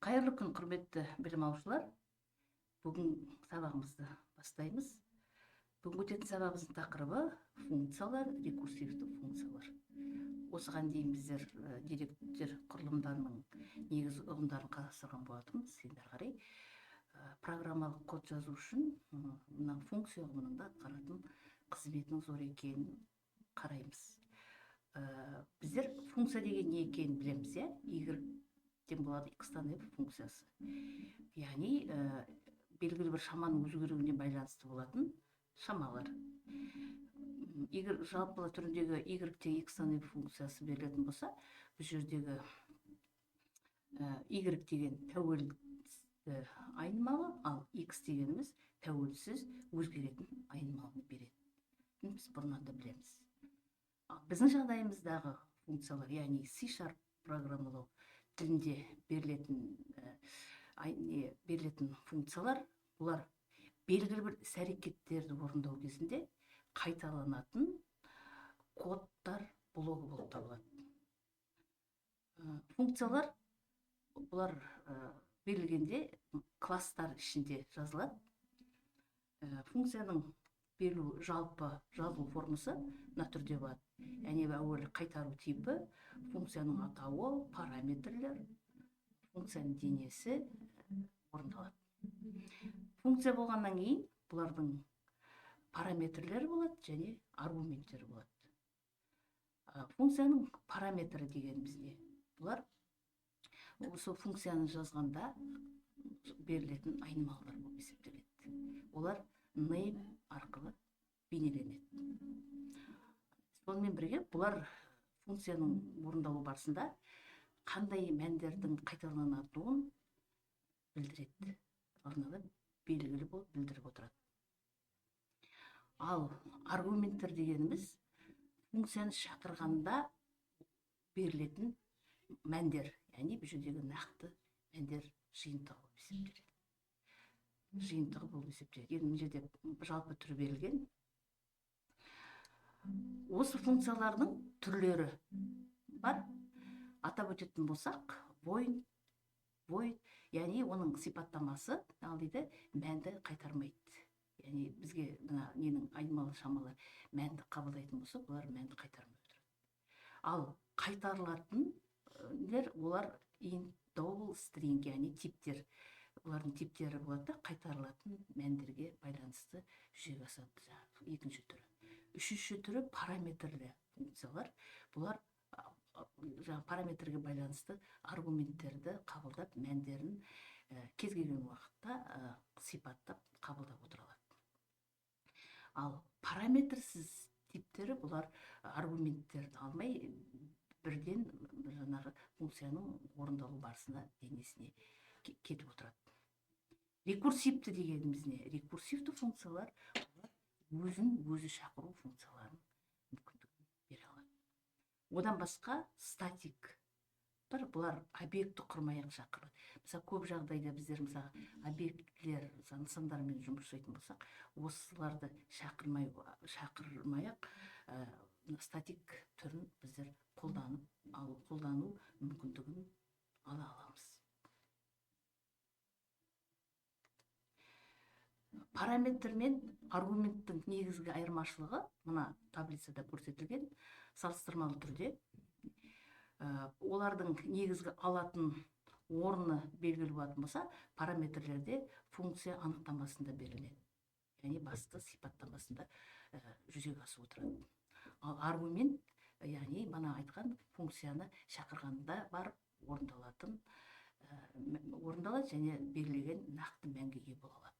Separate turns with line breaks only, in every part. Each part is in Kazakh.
Қайырлы күн, құрметті білім алушылар. Бүгін сабағымызды бастаймыз. Бүгін өтетін сабағымыздың тақырыбы функциялар, рекурсивті функциялар. Осыған дейін біздер деректер құрылымдарының негізгі ұғымдарын қарастырған болатынбыз. Енді қарай программалық код жазу үшін мына функция ұғымының да атқаратын қызметінің зор екенін қараймыз. Біздер функция деген не екенін білеміз, y болады x-тан f функциясы. Яғни белгілі бір шаманың өзгеруіне байланысты болатын шамалар. Егер жалпы түріндегі y-те x-тан f функциясы берілетін болса, бұл жердегі y деген тәуелсіз айнымалы, ал x дегеніміз тәуелсіз өзгеретін айнымалыны береді. Біз бұрыннан да білеміз. Біздің жағдайымыздағы функциялар, яғни C# программалау тілінде берілетін функциялар, бұлар белгілі бір іс-әрекеттерді орындау кезінде қайталанатын кодтар блогы болып табылады. Функциялар бұлар берілгенде класстар ішінде жазылады. Функцияның берілу жалпы жазылу формасы мына түрде болады. Яғни әуелі қайтару типі, функцияның атауы, параметрлер, функцияның денесі орындалады. Функция болғаннан кейін бұлардың параметрлері болады және аргументтері болады. Функцияның параметрі деген бізде бұлар осы функцияны жазғанда берілетін айнымалылар болып есептеледі. Олар name арқылы бейнеленеді. Сонымен бірге бұлар функцияның орындалу барысында қандай мәндердің қайталанатынын білдіреді. Арнада белгілі болып білдіріп отырады. Ал аргументтер дегеніміз функцияны шақырғанда берілетін мәндер, яғни бұл жердегі нақты мәндер жиынтығы болып есептеледі. Жиынтығы болып есептеледі. Енді бұл жерде жалпы түрі берілген. Осы функциялардың түрлері бар. Атап өтетін болсақ, void, яғни оның сипаттамасы дейді, мәнді қайтармайды. Яғни бізге ненің айнымалы шамалар мәнді қабылдайтын болса, олар мәнді қайтармай отырады. Ал қайтарылатындар, олар int, double string, яғни типтер. Олардың типтері болады, қайтарылатын мәндерге байланысты жүзеге асады. Екінші түрі. Үшінші түрі параметрлі функциялар. Бұлар параметрге байланысты аргументтерді қабылдап, мәндерін кез келген уақытта сипаттап қабылдап отырады. Ал параметрсіз типтері бұлар аргументтерді алмай, бірден жаңағы функцияның орындалу барысында денесіне кетіп отырады. Рекурсивті дегеніміз не? Рекурсивті функциялар өзін өзі шақыру функцияларын мүмкіндігін бере алады. Одан басқа статик. Бұлар объекті құрмай-ақ шақырады. Мысалы, көп жағдайда біздер объектілер нысандармен жұмыс жасайтын болсақ, осыларды шақырмай-ақ статик түрін біздер қолдану мүмкіндігін ала аламыз. Параметр мен аргументтің негізгі айырмашылығы мына таблицада көрсетілген салыстырмалы түрде. Олардың негізгі алатын орны белгілі болатын болса, параметрлерде функция анықтамасында беріледі. Яғни басты сипаттамасында жүзеге асып отырады. Ал аргумент, яғни мана айтқан функцияны шақырғанда барып орындалады және берілген нақты мәнге ие бола алады.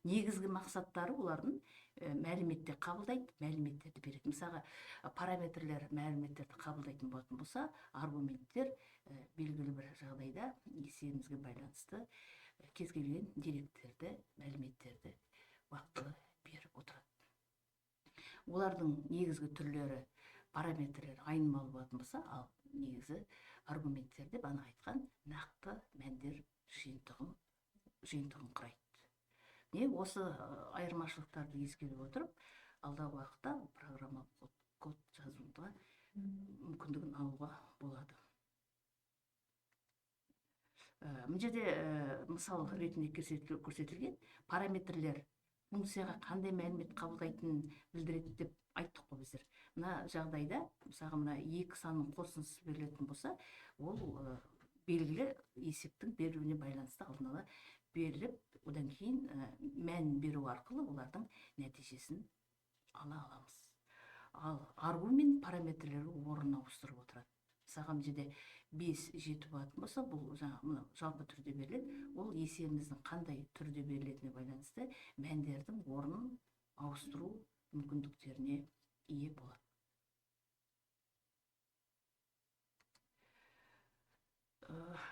Негізгі мақсаттары олардың мәліметтер қабылдайды, мәліметтерді береді. Мысалы, параметрлер мәліметтерді қабылдайтын болатын болса, аргументтер белгілі бір жағдайда есебімізге байланысты кез келген деректерді, мәліметтерді уақытылы беріп отырады. Олардың негізгі түрлері параметрлер айнымалы болатын болса, ал негізі аргументтерді бана айтқан нақты мәндер жиынтығын құрайды. Осы айырмашылықтарды ескере отырып, алдағы уақытта программалық код жазуға мүмкіндігін алуға болады. мына жерде мысал ретінде көрсетілген параметрлер функцияға қандай мәлімет қабылдайтынын білдіреді деп айттық қой біздер. Мына жағдайда мысалы мына екі санның қосындысы берілетін болса, ол белгілі есептің берілуіне байланысты алдын ала беріліп, одан кейін мән беру арқылы олардың нәтижесін ала аламыз. Ал аргумент параметрлері орнын ауыстырып отырады. Мысалға мына жерде 5 7 болатын болса, бұл жаңа жалпы түрде беріледі. Ол есебіміздің қандай түрде берілетініне байланысты мәндердің орнын ауыстыру мүмкіндіктеріне ие болады.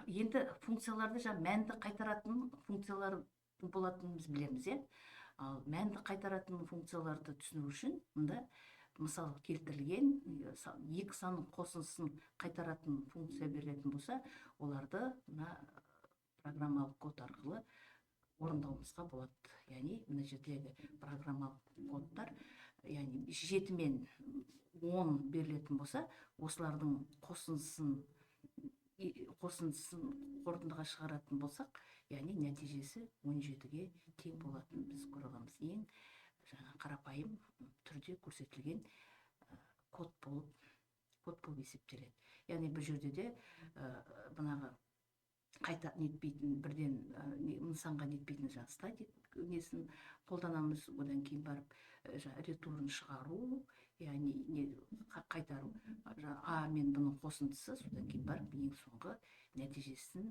Енді функцияларды мәнді қайтаратын функциялар болатынын біз білеміз, Ал мәнді қайтаратын функцияларды түсіну үшін мында мысал келтірілген екі санның қосындысын қайтаратын функция берілетін болса, оларды мына программалық код арқылы орындауымызға болады. Яғни мына жердегі программалық кодтар, яғни 7 мен 10 берілетін болса, осылардың қосындысын қорытындыға шығаратын болсақ, яғни нәтижесі 17-ге тең болатын біз көре аламыз. Ең қарапайым түрде көрсетілген код болып есептеледі. Яғни бұл жерде де бұнағы қайта нетпейтін, бірден нысанға нетпейтін статик несін қолданамыз, одан кейін барып ретурн шығару, яғни қайтару, а мен бұның қосындысы, содан кейін барып ең соңғы нәтижесін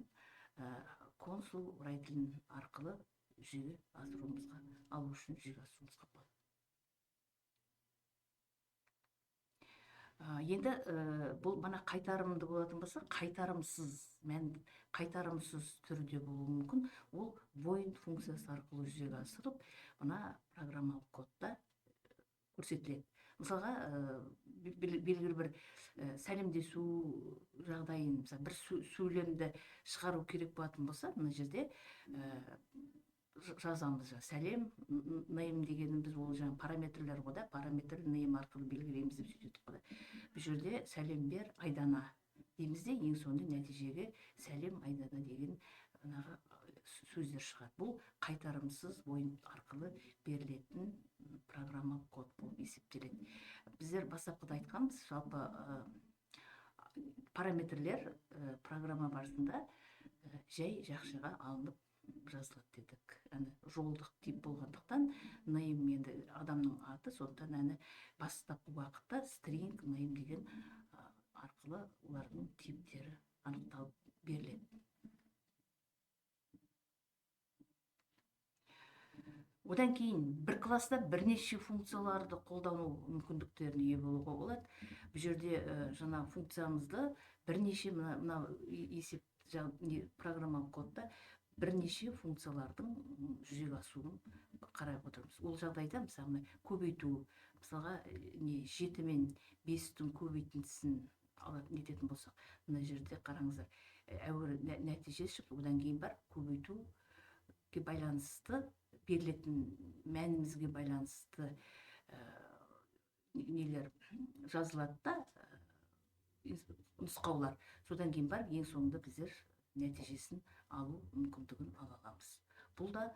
консул урайтылын арқылы жүзеге асыруымызға, алу үшін жүзеге асыруымызға болады. Енді бұл мана қайтарымды болатын болса, қайтарымсыз түрде болуы мүмкін. Ол void функциясы арқылы жүзеге асырып, мына программалық кодта көрсетіледі. Мысалға, белгілі бір сәлемдесу жағдайын, бір сөйлемді шығару керек болатын болса, мына жерде жазамыз. Сәлем, name дегеніміз ол параметрлер ғой, параметр name арқылы белгілейміз деп сөйтедік қой. Бұл жерде сәлем бер Айдана дейміз де, ең соңында нәтижеге сәлем Айдана деген сөздер шығады. Бұл қайтарымсыз void арқылы берілетін программалық код болып есептеледі. Біздер бастапқыда айтқанбыз, жалпы параметрлер программа барысында жай жақшаға алынып жазылады дедік. Жолдық тип болғандықтан name енді адамның аты, сондықтан бастапқы уақытта string name деген арқылы олардың типтері анықталып беріледі. Одан кейін бір класста бірнеше функцияларды қолдану мүмкіндіктеріне ие болуға болады. Бұл жерде жаңа функциямызды бірнеше мына есеп программалық кодта бірнеше функциялардың жүзеге асуын қарай отырмыз. Ол жағдайда мысалы көбейту, мысалға 7 мен 5-тің көбейтіндісін нететін болсақ, мына жерде қараңыздар, әуелі нәтиже шығып, одан кейін бар көбейтуге байланысты, берілетін мәнімізге байланысты нелер жазылады да, нұсқаулар. Содан кейін бар ең соңында біздер нәтижесін алу мүмкіндігін ала аламыз. Бұл да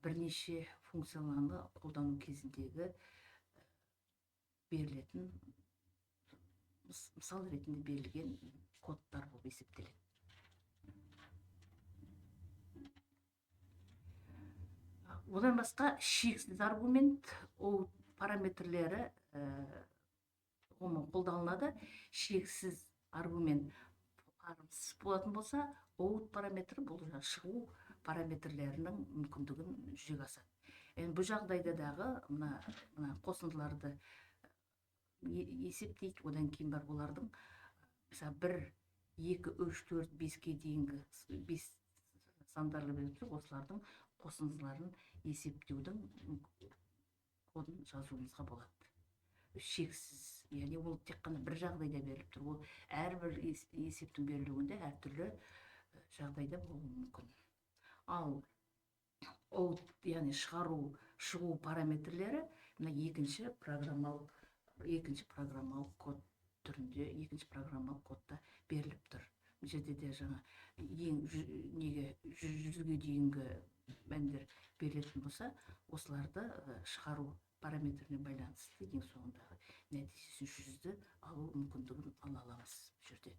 бірнеше функцияларды қолдану кезіндегі берілетін мысал ретінде берілген кодтар болып есептеледі. Одан басқа шексіз аргумент, out параметрлері қолданылады. Шексіз аргумент болатын болса, out параметрі бұл шығу параметрлерінің мүмкіндігін жүзеге асады. Бұл жағдайда дағы мына қосындыларды есептейді, одан кейін бар олардың 1, 2, 3, 4, 5-ке дейінгі 5 сандарлы беріліп, осылардың қосындыларын есептеудің кодын жазуымызға болады. Шексіз, яғни ол тек қана бір жағдайда беріліп тұр. Ол әрбір есептің берілуінде әртүрлі жағдайда болуы мүмкін. Ал out, яғни шығу параметрлері екінші программалық код түрінде, екінші программалық кодта беріліп тұр. бұл жерде де жаңа ең неге 100-ге дейінгі мәндер берілетін болса, осыларды шығару параметріне байланысты ең соңындағы нәтижесін 100-ді алу мүмкіндігін ала аламыз бұл жерде.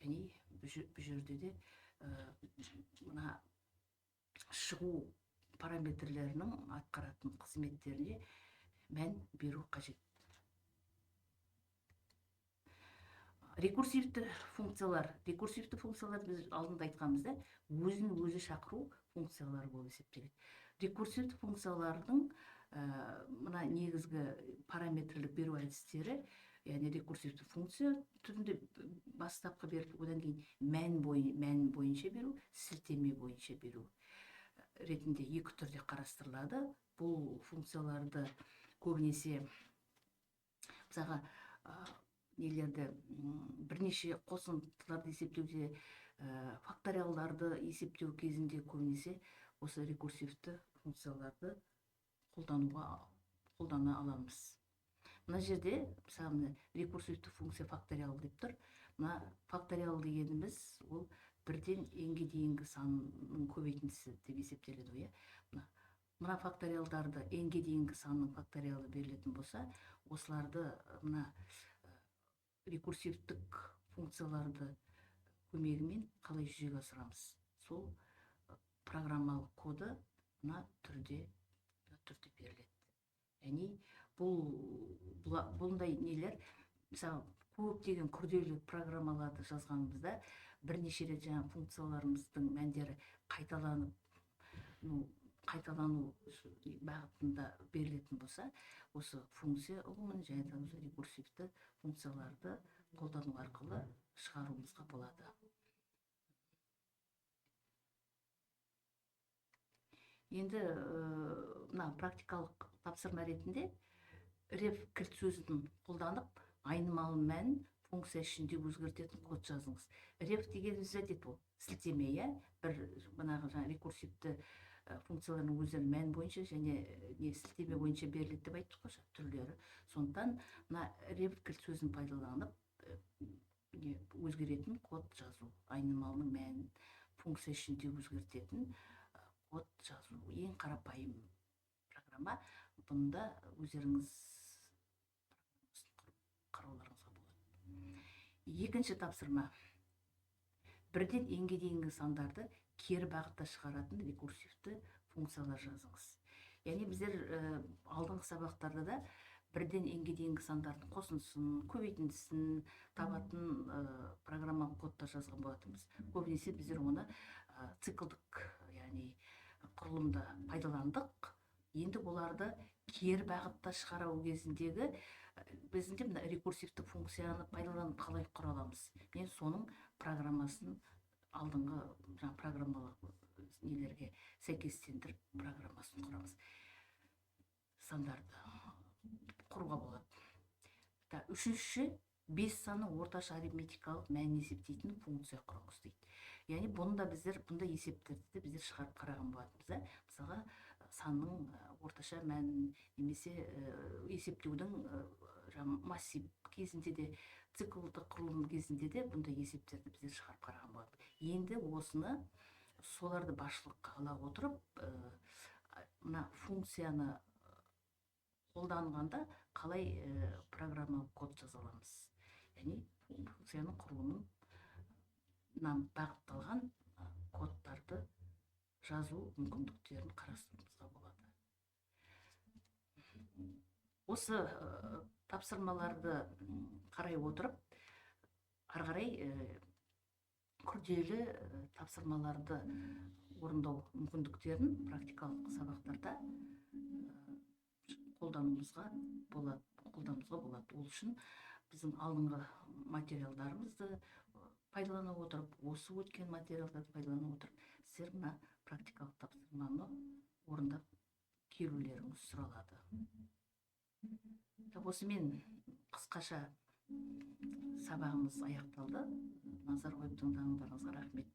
Яғни бұл жерде де мына шығу параметрлерінің атқаратын қызметтеріне мән беру қажет. Рекурсивті функциялар біз алдында айтқанымызда өзін өзі шақыру функциялары болып есептеледі. Рекурсивті функциялардың мына негізгі параметрлік беру әдістері, яғни рекурсивті функция түрінде бастапқы беріп, одан кейін мән бойынша беру, сілтеме бойынша беру ретінде екі түрде қарастырылады. Бұл функцияларды көбінесе мысалға нелерді бірнеше қосындыларды есептеуде, факториалдарды есептеу кезінде көбінесе осы рекурсивті функцияларды қолдана аламыз. Мына жерде мысалы рекурсивті функция факториал деп тұр. Мына факториал дегеніміз ол бірден n-ге дейінгі санның көбейтіндісі деп есептеледі. Мына факториалдарды n-ге дейінгі санның факториалы берілетін болса, осыларды мына рекурсивтік функцияларды көмегімен қалай жүзеге асырамыз? Сол программалық коды мына түрде беріледі. Яғни бұндай нелер, мысалы көптеген күрделі программаларды жазғанымызда бірнеше рет жаңа функцияларымыздың мәндері қайталану бағытында берілетін болса, осы функция ұғымын және де рекурсивті функцияларды қолдану арқылы шығаруымызға болады. Енді мына практикалық тапсырма ретінде ref кілт сөзін қолданып, айнымалы мән функция ішінде өзгертетін код жазыңыз. Ref дегеніміз бұл сілтеме, бір жаңағы рекурсивті функциялардың өздерін мән бойынша және сілтеме бойынша беріледі деп айттық қой, түрлері. Сондықтан мына ref кілт сөзін пайдаланып өзгеретін код жазу, айнымалының мәнін функция ішінде өзгертетін код жазу ең қарапайым программа. Бұнда өздеріңіз қарауларыңызға болады. Екінші тапсырма: бірден n-ге дейінгі сандарды кері бағытта шығаратын рекурсивті функциялар жазыңыз. Яғни біздер алдыңғы сабақтарда да бірден n-ге дейінгі сандардың қосындысын, көбейтіндісін табатын программалық кодтар жазған болатынбыз. Көбінесе біздер оны циклдік, яғни құрылымда пайдаландық. Енді оларды кері бағытта шығару кезіндегі біздің мына рекурсивті функцияны пайдаланып қалай құра аламыз? Мен соның программасын алдыңғы программалық нелерге сәйкестендіріп программасын құрамыз. Сандарды құруға болады. Үшінші, 5 саны орташа арифметикалық мәнін есептейтін функция құрыңыз дейді. Яғни бұнда есептерді біздер шығарып қараған болатынбыз. Мысалға санның орташа мәнін немесе есептеудің массив кезінде де, циклдық құрылым кезінде де бұндай есептерді біздер шығарып қараған болады. Енді осыны соларды басшылыққа ала отырып, мына функцияны қолданғанда қалай программалық код жаза аламыз? Яғни функцияның құрылымынан бағытталған кодтарды жазу мүмкіндіктерін қарастыруымызға болады. Осы тапсырмаларды қарай отырып, ары қарай күрделі тапсырмаларды орындау мүмкіндіктерін практикалық сабақтарда қолдануымызға болады. Ол үшін біздің алдыңғы материалдарымызды пайдалана отырып, осы өткен материалдарды пайдалана отырып, сіздер мына практикалық тапсырманы орындап келулеріңіз сұралады. Осымен қысқаша сабағымыз аяқталды. Назар қойып тыңдағандарыңызға рахмет.